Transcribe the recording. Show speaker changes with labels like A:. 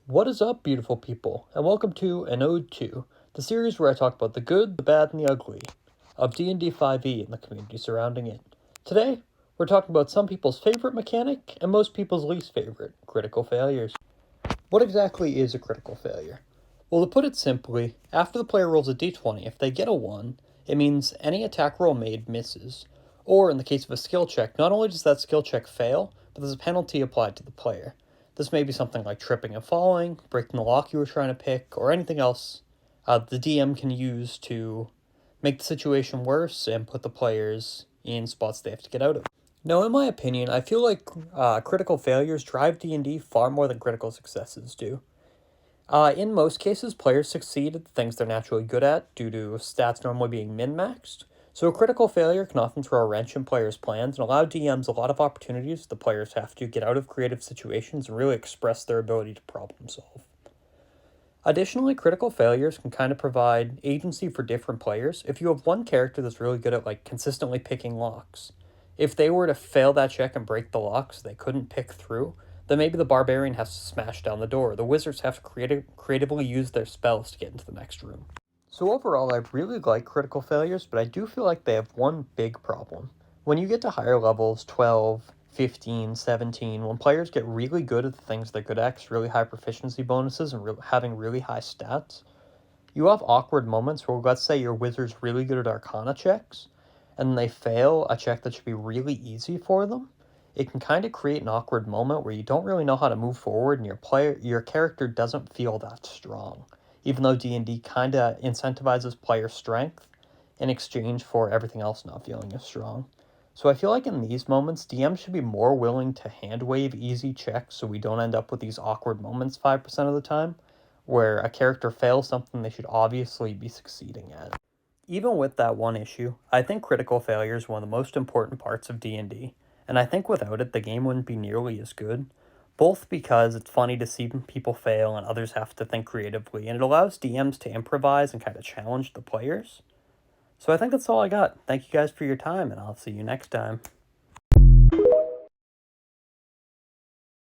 A: What is up, beautiful people, and welcome to An Ode To, the series where I talk about the good, the bad, and the ugly of D&D 5e and the community surrounding it. Today, we're talking about some people's favorite mechanic and most people's least favorite, critical failures. What exactly is a critical failure? Well, to put it simply, after the player rolls a d20, if they get a 1, it means any attack roll made misses. Or, in the case of a skill check, not only does that skill check fail, but there's a penalty applied to the player. This may be something like tripping and falling, breaking the lock you were trying to pick, or anything else the DM can use to make the situation worse and put the players in spots they have to get out of. Now, in my opinion, I feel like critical failures drive D&D far more than critical successes do. In most cases, players succeed at the things they're naturally good at due to stats normally being min-maxed, so a critical failure can often throw a wrench in players' plans and allow DMs a lot of opportunities the players have to get out of creative situations and really express their ability to problem solve. Additionally, critical failures can kind of provide agency for different players. If you have one character that's really good at consistently picking locks, if they were to fail that check and break the locks they couldn't pick through, then maybe the barbarian has to smash down the door. The wizards have to creatively use their spells to get into the next room. So overall, I really like critical failures, but I do feel like they have one big problem. When you get to higher levels, 12, 15, 17, when players get really good at the things they're good at, really high proficiency bonuses and having really high stats, you have awkward moments where, let's say your wizard's really good at arcana checks, and they fail a check that should be really easy for them. It can kind of create an awkward moment where you don't really know how to move forward and your character doesn't feel that strong, even though D&D kind of incentivizes player strength in exchange for everything else not feeling as strong. So I feel like in these moments, DMs should be more willing to hand wave easy checks so we don't end up with these awkward moments 5% of the time, where a character fails something they should obviously be succeeding at. Even with that one issue, I think critical failure is one of the most important parts of D&D, and I think without it, the game wouldn't be nearly as good, both because it's funny to see people fail and others have to think creatively, and it allows DMs to improvise and kind of challenge the players. So I think that's all I got. Thank you guys for your time, and I'll see you next time.